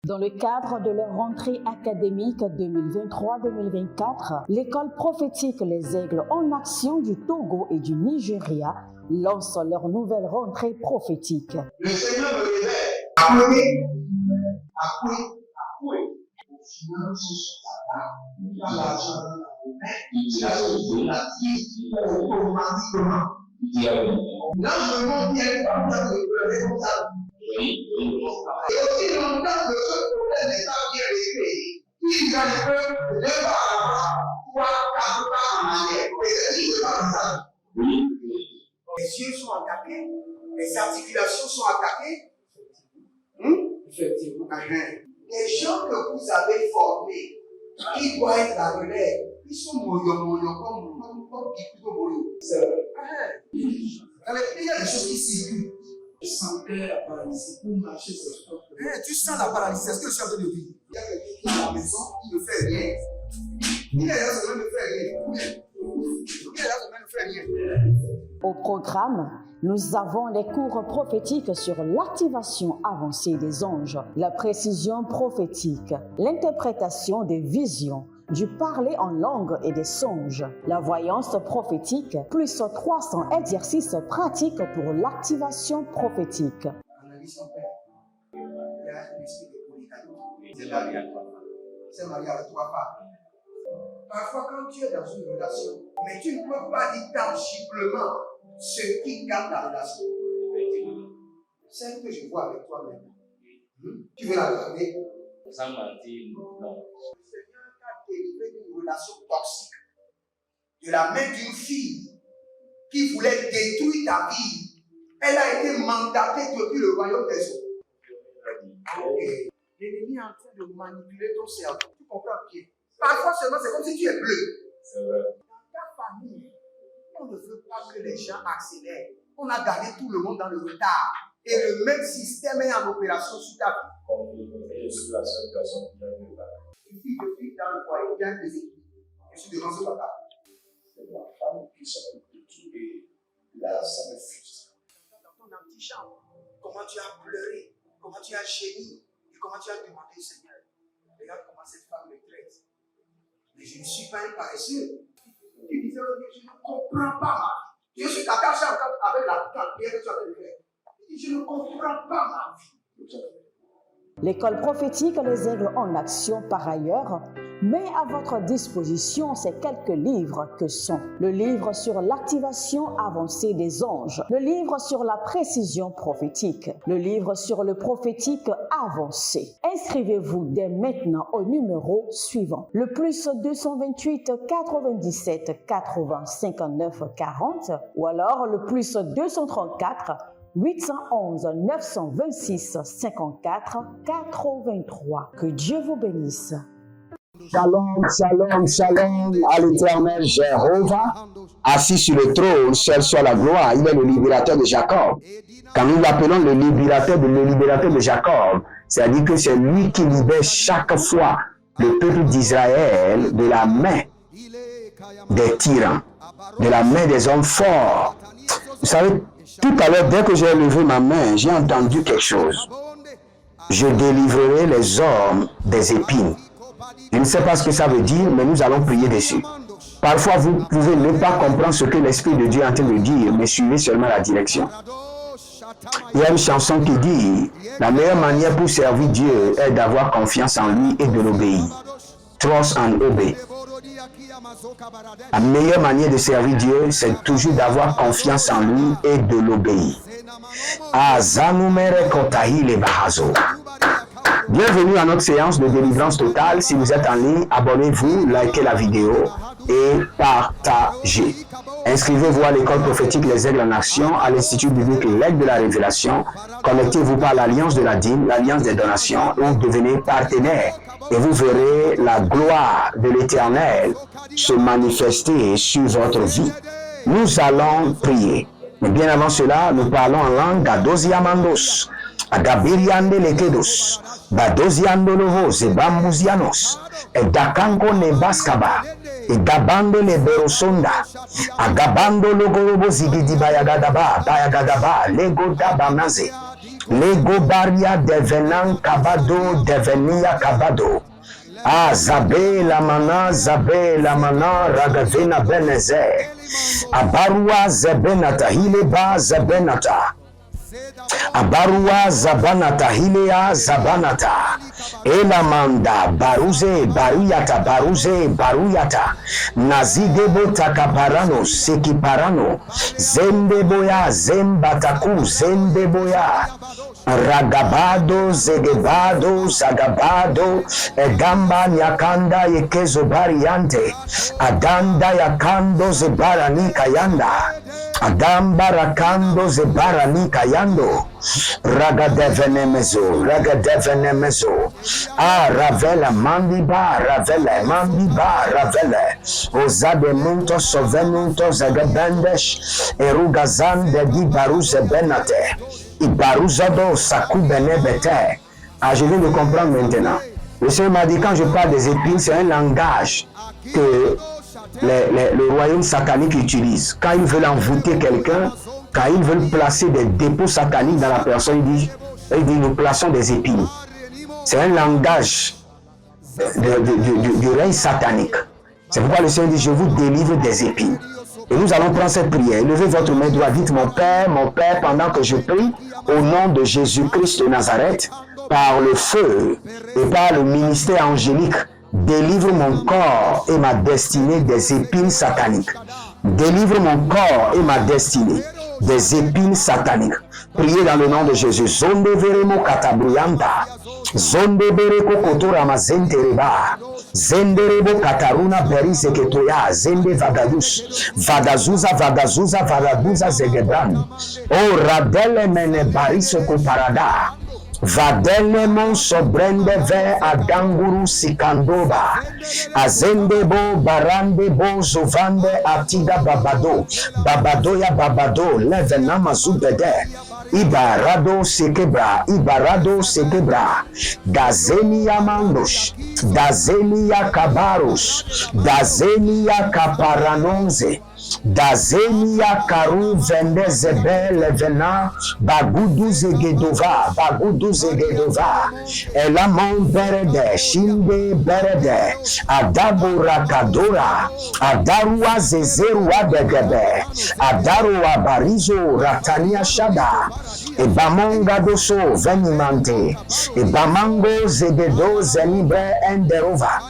Dans le cadre de leur rentrée académique 2023-2024, l'école prophétique Les Aigles en Action du Togo et du Nigeria lance leur nouvelle rentrée prophétique. Le Seigneur me révèle. Appelez. Au final, ce sera dans l'argent dans la vie automatiquement. L'ange vient comme ça. Et aussi longtemps que ce problème n'est pas bien réglé, il y a un peu de pas pouvoir quatre pas en arrière. Et c'est pas comme ça. Les yeux sont attaqués, les articulations sont attaquées. Effectivement. Les gens que vous avez formés, qui doivent être la relève, ils sont moyo comme plutôt moyo. C'est vrai. Il y a des choses qui circulent. Je sentais la paralysie pour marcher sur le corps. Tu sens la paralysie, c'est ce que je suis en train de dire. Il y a quelqu'un qui est à la maison, il ne fait rien. Il est là, il ne fait rien. Il est là, il ne fait rien. Au programme, nous avons les cours prophétiques sur l'activation avancée des anges, la précision prophétique, l'interprétation des visions, du parler en langue et des songes, la voyance prophétique, plus 300 exercices pratiques pour l'activation prophétique. Analyse ton père. Il y a un esprit de polygamie. C'est marié avec trois femmes. Parfois, quand tu es dans une relation, mais tu ne peux pas dire tangiblement ce qui garde la relation. Celle que je vois avec toi-même. Tu veux la garder? Sans mentir, non. Délivré d'une relation toxique, de la main d'une fille qui voulait détruire ta vie. Elle a été mandatée depuis le royaume des eaux. L'ennemi est en train de manipuler ton cerveau. Tu comprends bien? Parfois seulement, c'est comme si tu es bleu. Dans ta famille, on ne veut pas que les gens accélèrent. On a gardé tout le monde dans le retard. Et le même système est en opération sur ta vie. Une fille de fille dans le foyer, bien déséquilibrée. Je suis devant ce papa. C'est ma femme qui s'occupe de tout et là, ça me frustre. Dans ton antichambre, comment tu as pleuré, comment tu as gémi et comment tu as demandé au Seigneur. Regarde comment cette femme me traite. Mais je ne suis pas un paresseux. Tu disais, je ne comprends pas ma vie. Je suis attaché avec la prière que tu as fait de faire. Je ne comprends pas ma vie. L'école prophétique Les Aigles en Action, par ailleurs, met à votre disposition ces quelques livres que sont le livre sur l'activation avancée des anges, le livre sur la précision prophétique, le livre sur le prophétique avancé. Inscrivez-vous dès maintenant au numéro suivant, le +228 97 80 59 40 ou alors le +234 811 926 54 83. Que Dieu vous bénisse. Shalom, shalom, shalom à l'Éternel Jéhovah, assis sur le trône, seul soit la gloire. Il est le libérateur de Jacob. Quand nous l'appelons le libérateur de Jacob, c'est-à-dire que c'est lui qui libère chaque fois le peuple d'Israël de la main des tyrans, de la main des hommes forts. Vous savez, tout à l'heure, dès que j'ai levé ma main, j'ai entendu quelque chose. Je délivrerai les hommes des épines. Je ne sais pas ce que ça veut dire, mais nous allons prier dessus. Parfois, vous pouvez ne pas comprendre ce que l'Esprit de Dieu est en train de dire, mais suivez seulement la direction. Il y a une chanson qui dit « La meilleure manière pour servir Dieu est d'avoir confiance en lui et de l'obéir. Trust and obey. » La meilleure manière de servir Dieu, c'est toujours d'avoir confiance en lui et de l'obéir. Bienvenue à notre séance de délivrance totale. Si vous êtes en ligne, abonnez-vous, likez la vidéo et partagez. Inscrivez-vous à l'école prophétique Les Aigles en Action, à l'Institut biblique L'Aigle de la Révélation. Connectez-vous par l'Alliance de la dîme, l'Alliance des donations, ou devenez partenaire. Et vous verrez la gloire de l'Éternel se manifester sur votre vie. Nous allons prier. Mais bien avant cela, nous parlons en langue Gadosiamandos, Agabiriande Lekedos, Badosiando Lovos et Bambusianos, et Dakanko Nebaskaba, et Dabando Leberosonda, Agabando Logorobo Zigidi Bayagadaba, Bayagadaba, Lego Dabanaze, Lego baria devenant kabado devenia kabado. Ah, zabe la mana, ragavena beneze. Abarua zebenata, hileba zebenata. Abarua zabanata, hilea zabanata. Elamanda, baruze, baruyata. Nazidebo takaparano, sekiparano. Zembeboya, zembataku, zembeboya. Ragabado, zegebado, zagabado, egamba nyakanda yekezo bariante, adanda yakando zebarani kayanda, adamba rakando zebarani kayando, ragadevenemezo, ravela mandiba, ravele, ozade munto sovenunto zagabendesh, erugazan de di baruze benate. Ibaruzado sakubenebete. Ah, je viens de comprendre maintenant. Le Seigneur m'a dit, quand je parle des épines, c'est un langage que le royaume satanique utilise. Quand ils veulent envoûter quelqu'un, quand ils veulent placer des dépôts sataniques dans la personne, ils disent nous plaçons des épines. C'est un langage du règne satanique. C'est pourquoi le Seigneur dit, je vous délivre des épines. Et nous allons prendre cette prière. Levez votre main droite. Dites, mon Père, pendant que je prie, au nom de Jésus-Christ de Nazareth, par le feu et par le ministère angélique, délivre mon corps et ma destinée des épines sataniques. Délivre mon corps et ma destinée des épines sataniques. Priez dans le nom de Jésus. Zonde veremo katabruyanta. Zonde bereko kotora mazente reba. Zenderebo kataruna berise ketoya. Zende vadayus. Vadazuza zegebran. O radele mene bariso parada. Vadele mon sobrende ve adanguru sikandoba. Azendebo barande bo zovande atida babado. Babado levenama zubede. Ibarado sekebra. Dazenia mandosh. Dazenia kabaros. Dazenia kaparanonze. Dazenia karu vende zebele vena bagudu zegedova elamon berede shinde berede adabu rakadora adarua zezerua degebe adarua barizo ratania shada ebamonga doso venimante ebamango zegedo zenibre enderova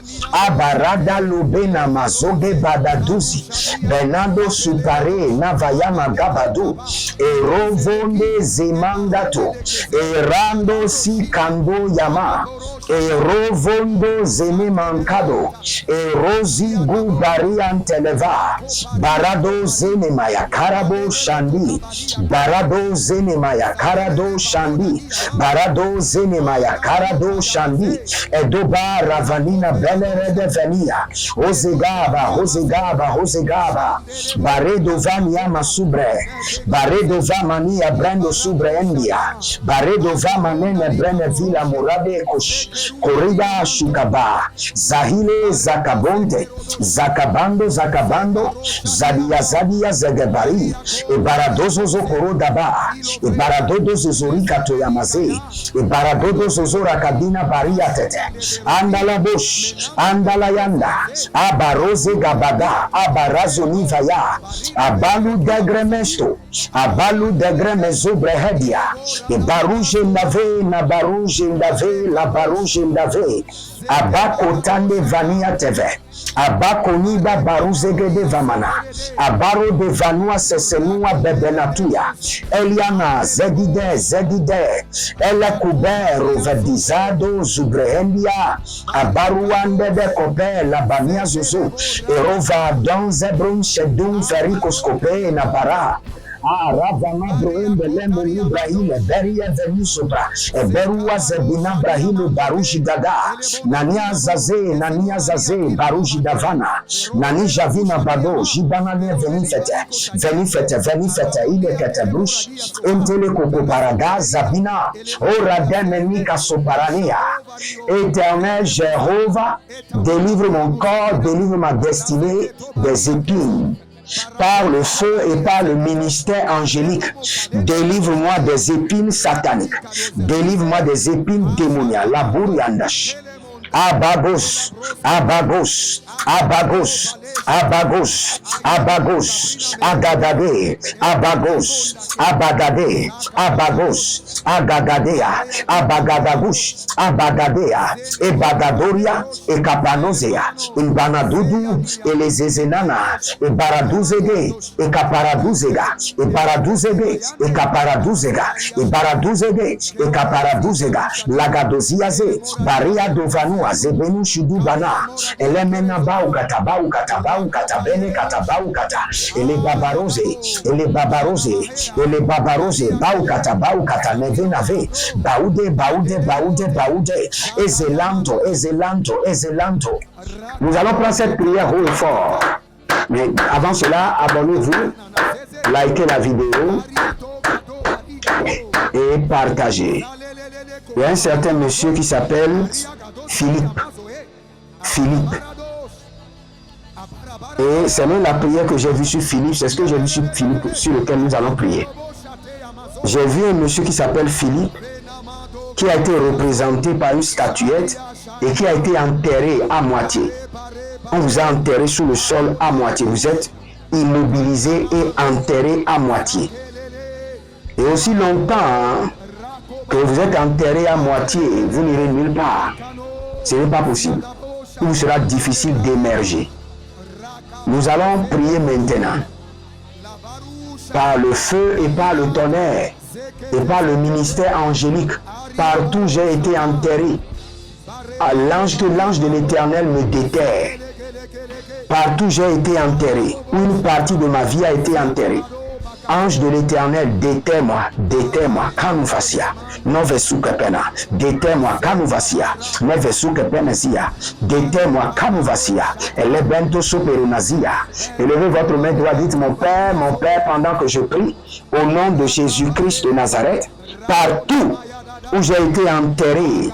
abarada lubena mazoge badaduzi benado supare navayama gabadu erovonde zemangato erando sikando yama erovondo zene-mankado erozi gubarianteleva barado zene mayakarabo shandi barado zene mayakarado shandi barado zene mayakarado shandi edoba ravanina belerede venia hozegaba baredo vania masubre baredo vamania brando subre endia baredo vamanene brene vila murabe kosh korida shukaba zahile zakabando zadia zegebari ebaradozo zokorodaba ebaradodo zozorika toyamaze ebaradodo zozora kabina baria tete andala bush andala yanda abaroze gabada abarazo nivaya abalu degremesto abalu degremezo brehedia ebaruje ndave na baruje ndave la baruje ndave abako tande vania teve abako niba baruzegede vamana abaro de vanua sesenua bebenatuya eliana zegide ele kubero vedizado zubrehendia abaruande de kope la bania zuzu erova don zebrun shedun ferikoskope na bara Ravana Broembe Lembe Ibrahim Beria Venusobra Berua Zebina Brahim Baruji Dada Nania Zaze Baruji Davana Nani Javina Bado Jibana Venifete Ilekete Brush Entele Koko Paraga Zabina Ora Demenika Soparania Éternel Jéhovah, délivre mon corps, délivre ma destinée des épines par le feu et par le ministère angélique. Délivre-moi des épines sataniques. Délivre-moi des épines démoniales. La bouriandash. Abagos, Abagos, Abagos, Abagos, Abagos, Agadade, Abagos, Abagade, Abagos, Agadadea, Abagadagush, Abagadea, Ebagadoria, Ekapanosea, Imbanadudu, Elezezenana, Ebaraduzege, Ekaparaduzega, Ebaraduzege, Ekaparaduzega, Ebaraduzege, Ekaparaduzega, Lagadoziaze, Baria Dovanu, Azebenu Shudubana, Elemena Baukata, Baukata, Baukata, Bene Kata, Baukata, Ele Babarose, Ele Babarose, Ele Babarose, Baukata, Baukata, Nevenave, Baude, Baude, Baude, Baude, Ezelanto, Ezelanto, Ezelanto. Nous allons prendre cette prière haut et fort. Mais avant cela, abonnez-vous, likez la vidéo et partagez. Il y a un certain monsieur qui s'appelle Philippe. Philippe. Et c'est même la prière que j'ai vue sur Philippe, c'est ce que j'ai vu sur Philippe, sur lequel nous allons prier. J'ai vu un monsieur qui s'appelle Philippe, qui a été représenté par une statuette et qui a été enterré à moitié. On vous a enterré sous le sol à moitié. Vous êtes immobilisé et enterré à moitié. Et aussi longtemps que vous êtes enterré à moitié, vous n'irez nulle part. Ce n'est pas possible. Il vous sera difficile d'émerger. Nous allons prier maintenant. Par le feu et par le tonnerre et par le ministère angélique, partout j'ai été enterré. L'ange de l'Éternel me déterre. Partout j'ai été enterré. Une partie de ma vie a été enterrée. Ange de l'Éternel, déterre-moi, déterre-moi, Kanoufasia, Novesukepena, déterre-moi, Kanouvasia, Nevesukepenezia, déterre-moi, Kanouvasia, Elebento Soperunazia. Élevez votre main droite, dites mon Père, pendant que je prie, au nom de Jésus-Christ de Nazareth, partout où j'ai été enterré,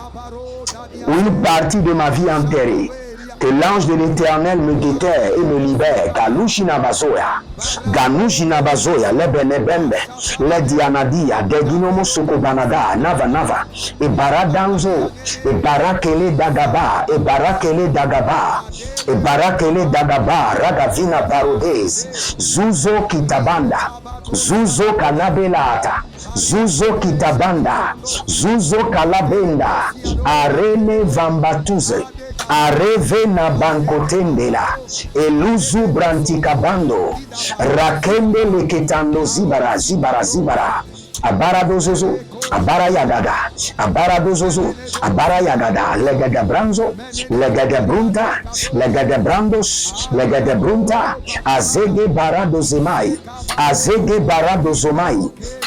ou une partie de ma vie enterrée, que l'ange de l'Éternel me déterre et me libère. Galushina bazoya, Ganushina bazoya, Lebenebembe, Ledianadia, Deginomo Sokobanada, Nava Nava, et Baradanzo, et Barakele Dagaba, et Barakele Dagaba, et Barakele Dagaba, Ragavina Barodez, Zuzo Kitabanda, Zuzo Kanabelata, Zuzo Kitabanda, Zuzo Kalabenda, Arene Vambatuze, Areve na bankotendela, Eluzu brantikabando, Rakende leketando zibara, zibara, zibara, Abaradozozo, Abarayagada, Abaradozozo, Abarayagada, Legada Branzo, Legada Brunta, Legada Brandos, Legada Brunta, Azege Baradozemai, Azege Baradozomai,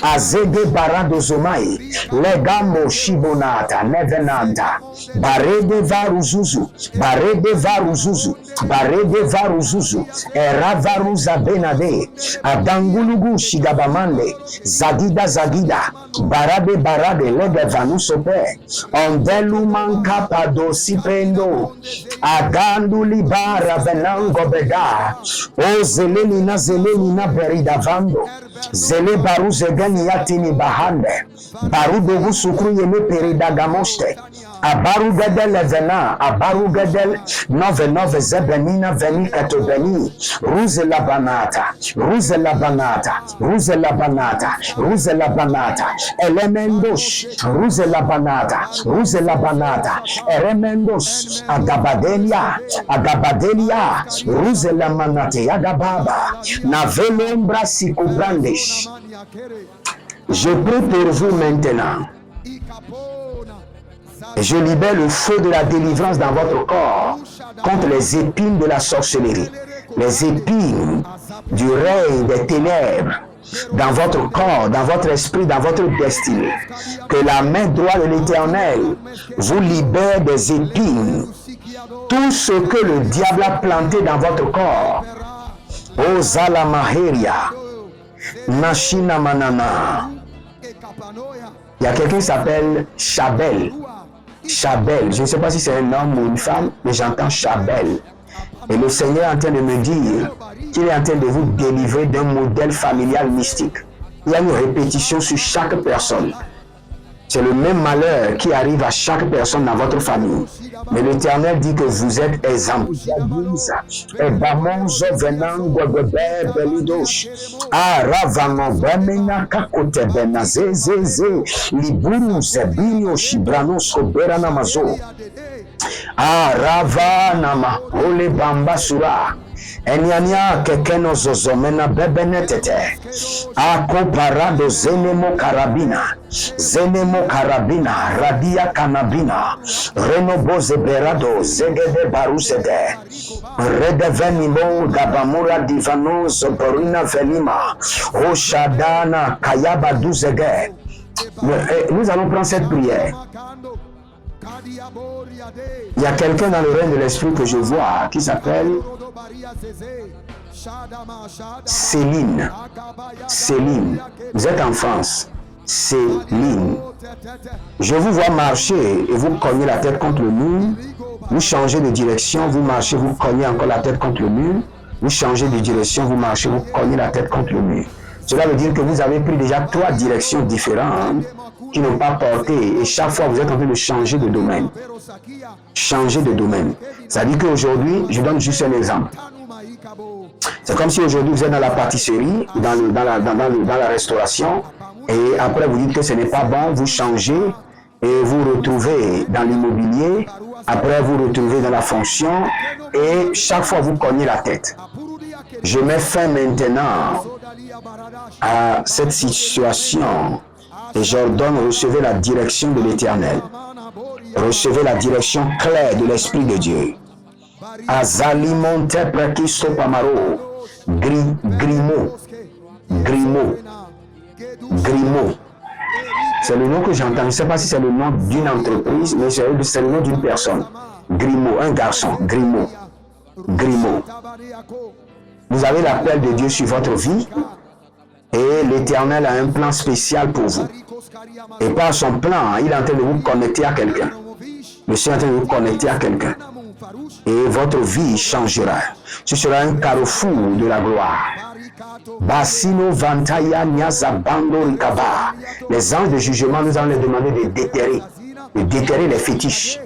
Azege Baradozomai, Legamo Shibonata, Nevenanta, Barede Varuzuzu, Barede Varuzuzu, Barede Varuzuzu, Eravaruza Benade, Adangulugu Shigabamande, Zagida Zagida, Barade Barade, Lege Vanusope, Ondelu Manka Pado Sipendo, Aganduli Bara Venango Beda, O Zelenina Berida Vando, Zele Baru Zegani Yatini Bahande, Baru Dogu Sukru Yeme Perida Gamoste, Abaru Gadel Evena, Abaru Gadel Nove Zebenina Veni Katobeni, Ruze la Banata, Ruze la Banata, Ruze la Banata, Ruze la Banata, Elemendos, Ruze la Banata, Ruze la Banata, Elemendos, Agabadelia, Agabadelia, Ruze la Manate, Agababa, Navelembra Sikubrandish. Je prie pour vous maintenant. Je libère le feu de la délivrance dans votre corps contre les épines de la sorcellerie, les épines du règne des ténèbres dans votre corps, dans votre esprit, dans votre destinée. Que la main droite de l'Éternel vous libère des épines. Tout ce que le diable a planté dans votre corps. Ozala Maheria, Nashina Manana. Il y a quelqu'un qui s'appelle Chabel. Chabel, je ne sais pas si c'est un homme ou une femme, mais j'entends Chabel. Et le Seigneur est en train de me dire qu'il est en train de vous délivrer d'un modèle familial mystique. Il y a une répétition sur chaque personne. C'est le même malheur qui arrive à chaque personne dans votre famille. Mais l'Éternel dit que vous êtes exempt. Enyanya kekeno zozomena bebenetete. Ako parado zenemo karabina, radia kanabina, renoboze berado, zegede barusede, redevenimo gabamura divano zoborina velima, oshadana kayaba duzege. Nous allons prendre cette prière. Il y a quelqu'un dans le règne de l'esprit que je vois qui s'appelle Céline. Céline, vous êtes en France. Céline. Je vous vois marcher et vous cognez la tête contre le mur. Vous changez de direction, vous marchez, vous cognez encore la tête contre le mur. Vous changez de direction, vous marchez, vous cognez la tête contre le mur. Cela veut dire que vous avez pris déjà 3 directions différentes qui n'ont pas porté et chaque fois vous êtes en train de changer de domaine. Changer de domaine. Ça dit qu'aujourd'hui, je donne juste un exemple. C'est comme si aujourd'hui vous êtes dans la pâtisserie, dans la restauration et après vous dites que ce n'est pas bon, vous changez et vous retrouvez dans l'immobilier, après vous retrouvez dans la fonction et chaque fois vous cognez la tête. Je mets fin maintenant à cette situation et j'ordonne recevez la direction de l'Éternel. Recevez la direction claire de l'Esprit de Dieu. Azalimonte prekisto pamaro. Grimaud. C'est le nom que j'entends. Je ne sais pas si c'est le nom d'une entreprise, mais c'est le nom d'une personne. Grimaud, un garçon. Grimaud. Vous avez l'appel de Dieu sur votre vie et l'Éternel a un plan spécial pour vous. Et par son plan, il est en train de vous connecter à quelqu'un. Le Seigneur est en train de vous connecter à quelqu'un. Et votre vie changera. Ce sera un carrefour de la gloire. Basino Vantaya Nyazabando Rikaba. Les anges de jugement, nous allons les demander de déterrer les fétiches.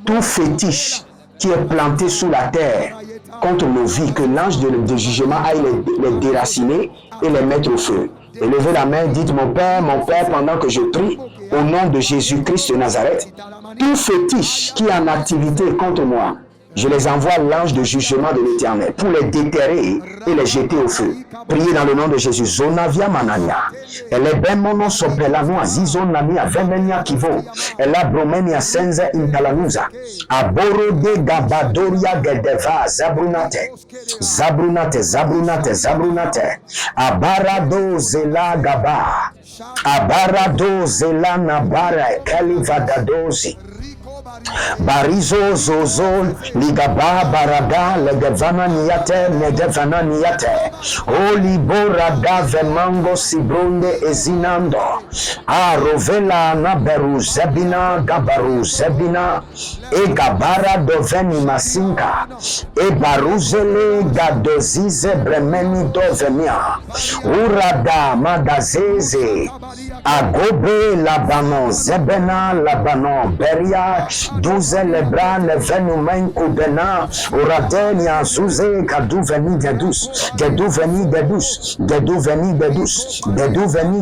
Tout fétiche qui est planté sous la terre contre nos vies, que l'ange de jugement aille les déraciner et les mettre au feu. Et levez la main, dites mon Père, pendant que je prie, au nom de Jésus-Christ de Nazareth, tout fétiche qui est en activité contre moi, je les envoie l'ange de jugement de l'Éternel pour les déterrer et les jeter au feu. Priez dans le nom de Jésus. Zonavia manania. Elle est ben mono sopelano azizonamia venenia kivo. Elle a bromenia senza intalanuza. Aboro de gabadoria gedeva zabrunate. Abarado zela gaba. Abarado zela nabara kalivadadozi. Barizo zozol ligaba barada legevana niyate negevana niyate oli borada vemango sibronde ezinando arovela na beru zebina gabaru zebina e gabara doveni masinka e baruzele gadozize bremeni dovenia urada madazeze agobe labano zebena labano beria 12 lebra ne venumen kubena uradenia zuze kadu veni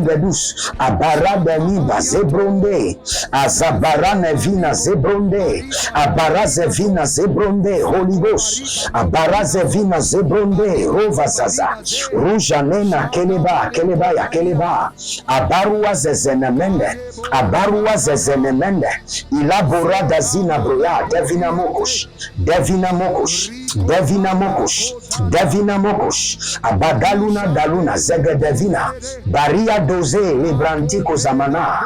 dedus abara beni bazebronde azabara nevina zebronde abara zevina zebronde Holy Ghost abara zevina zebronde rovazaza rujanena keleba abarua zezenemende ilabora dazina broya devina mokosh abadaluna daluna zege devina baria doze librantiko zamana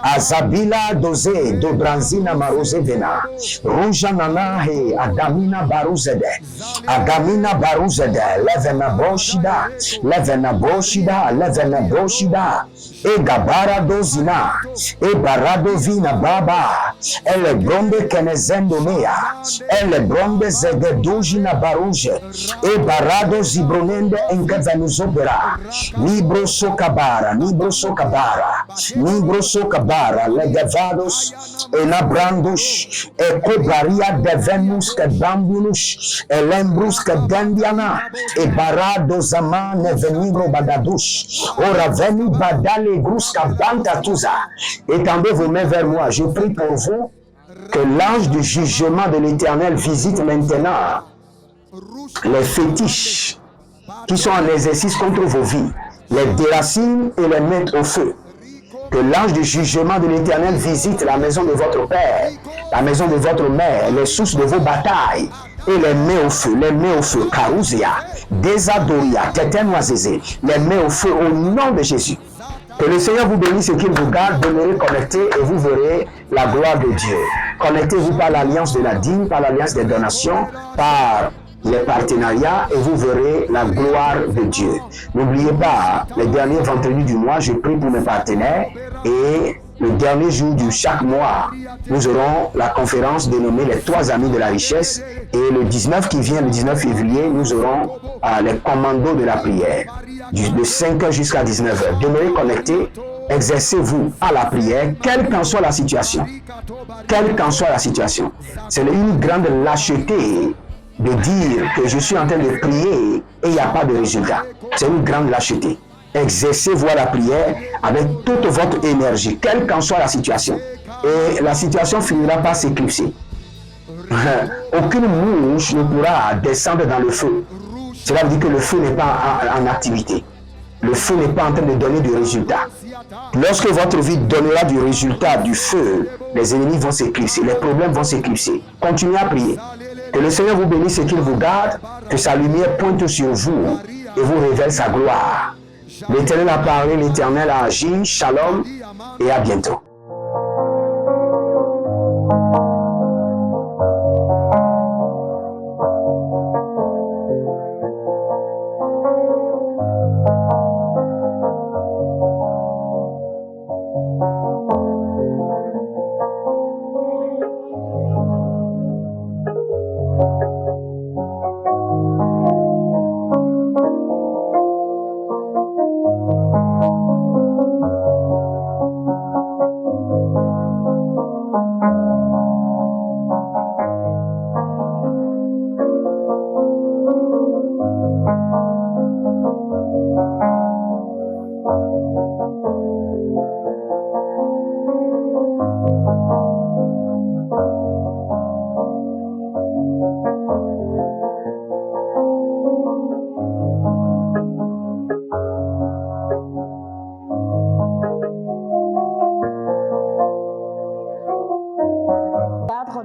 azabila doze dobranzina marozevena ruja nanahe agamina baruzede levena boshida e gabara dozina, e barado vina baba, ele brombe kenezendo mea, ele brombe zegedujina baruje, e barado zibronende enkazanuzobera, libro sokabara, legevados, e nabrandus, e cobaria devenus que bambulus, e lembrus que dendiana, e barado zamane venigro badadus, ora veni badale grusca bantatuza. Étendez vos mains vers moi, je prie pour vous que l'ange du jugement de l'Éternel visite maintenant les fétiches qui sont en exercice contre vos vies, les déracine et les mette au feu. Que l'ange du jugement de l'Éternel visite la maison de votre père, la maison de votre mère, les sources de vos batailles, et les met au feu, Carousia, Désadoria, Téténoisésé, les met au feu au nom de Jésus. Que le Seigneur vous bénisse et qu'il vous garde, demeurez connectés et vous verrez la gloire de Dieu. Connectez-vous par l'alliance de la dîme, par l'alliance des donations, par les partenariats et vous verrez la gloire de Dieu. N'oubliez pas, les derniers vendredis du mois, je prie pour mes partenaires et le dernier jour de chaque mois, nous aurons la conférence dénommée les 3 amis de la richesse et le 19 qui vient, le 19 février, nous aurons les commandos de la prière de 5h jusqu'à 19h. Demeurez connectés, exercez-vous à la prière, quelle qu'en soit la situation. Quelle qu'en soit la situation. C'est une grande lâcheté de dire que je suis en train de prier et il n'y a pas de résultat. C'est une grande lâcheté. Exercez-vous à la prière avec toute votre énergie, quelle qu'en soit la situation. Et la situation finira par s'éclipser. Aucune mouche ne pourra descendre dans le feu. Cela veut dire que le feu n'est pas en activité. Le feu n'est pas en train de donner du résultat. Lorsque votre vie donnera du résultat du feu, les ennemis vont s'éclipser, les problèmes vont s'éclipser. Continuez à prier. Que le Seigneur vous bénisse et qu'il vous garde, que sa lumière pointe sur vous et vous révèle sa gloire. L'Éternel a parlé, l'Éternel a agi. Shalom et à bientôt.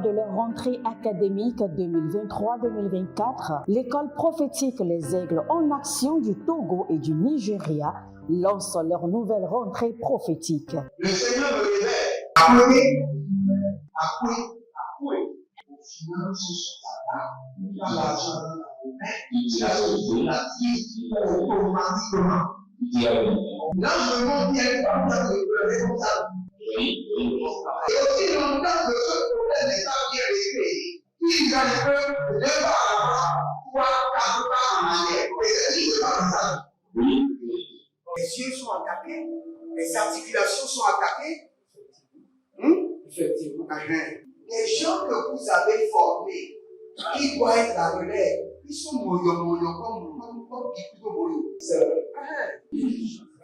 De leur rentrée académique 2023-2024, l'école prophétique Les Aigles en Action du Togo et du Nigeria lance leur nouvelle rentrée prophétique. Le Seigneur me révèle. Appuyez. Au final, ce sera là. L'argent dans la automatiquement. Là, je me bien comme ça, comme ça. Et aussi longtemps que ce problème n'est pas bien réglé, il y a un peu de pas à pouvoir pas en arrière. Et c'est pas ça. Les yeux sont attaqués, les articulations sont attaquées. Effectivement. Les gens que vous avez formés, qui doivent être la relève, ils sont moyo comme plutôt moyo. C'est vrai.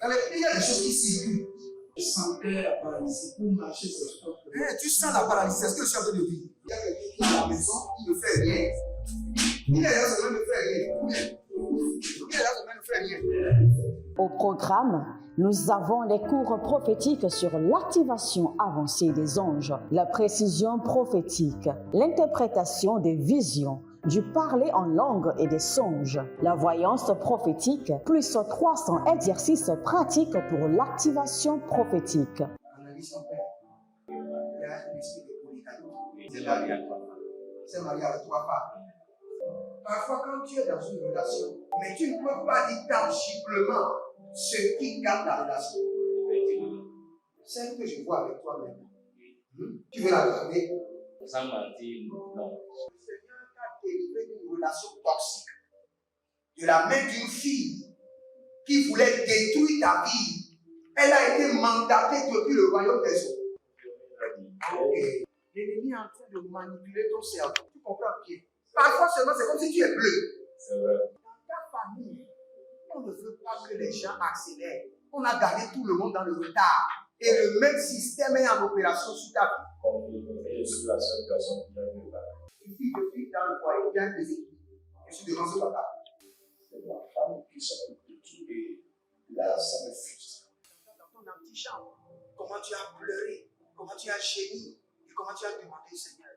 Dans les pays, il y a des choses qui circulent. Je sentais la paralysie pour marcher sur ce corps. Tu sens la paralysie, c'est ce que je suis en train de dire. Il y a quelqu'un qui est à la maison, il ne fait rien. Il est là, ça ne fait rien. Il est là, ça ne fait rien. Au programme, nous avons les cours prophétiques sur l'activation avancée des anges, la précision prophétique, l'interprétation des visions, du parler en langue et des songes, la voyance prophétique, plus 300 exercices pratiques pour l'activation prophétique. Analyse ton père. Il y a un esprit de polygamie. C'est marié à 3 femmes. Parfois, quand tu es dans une relation, mais tu ne peux pas dire tangiblement ce qui garde la relation. celle que je vois avec toi maintenant, tu veux la garder? Ça m'a dit non. Le Seigneur t'a délivré d'une relation toxique, de la main d'une fille qui voulait détruire ta vie. Elle a été mandatée depuis le royaume des eaux. Et l'ennemi est en train de manipuler ton cerveau. Tu comprends bien? Parfois seulement, c'est comme si tu es bleu. C'est vrai. Dans ta famille, on ne veut pas que les gens accélèrent. On a gardé tout le monde dans le retard. Et le même système est en opération sur ta vie. Comme je suis la seule personne qui a vu là. Une fille de fille dans le foyer, bien déséquilibrée. Je suis devant ce papa. C'est ma femme qui s'occupe de tout et là, ça me frustre. Dans ton antichambre, comment tu as pleuré, comment tu as gémi et comment tu as demandé au Seigneur.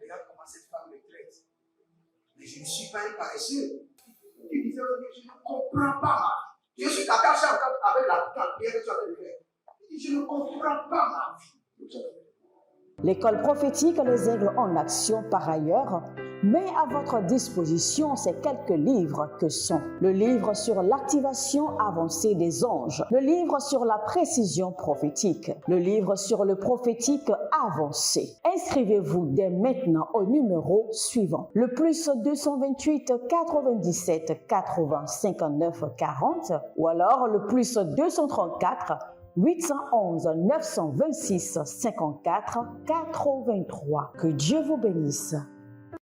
Regarde comment cette femme me traite. Mais je ne suis pas un paresseux. Tu disais, je ne comprends pas ma vie. Je suis attaché encore avec la prière que tu as fait. Je ne comprends pas ma vie. L'école prophétique Les Aigles en Action, par ailleurs, met à votre disposition ces quelques livres que sont le livre sur l'activation avancée des anges, le livre sur la précision prophétique, le livre sur le prophétique avancé. Inscrivez-vous dès maintenant au numéro suivant, le plus 228 97 80 59 40 ou alors le plus 234 811 926 54 83. Que Dieu vous bénisse.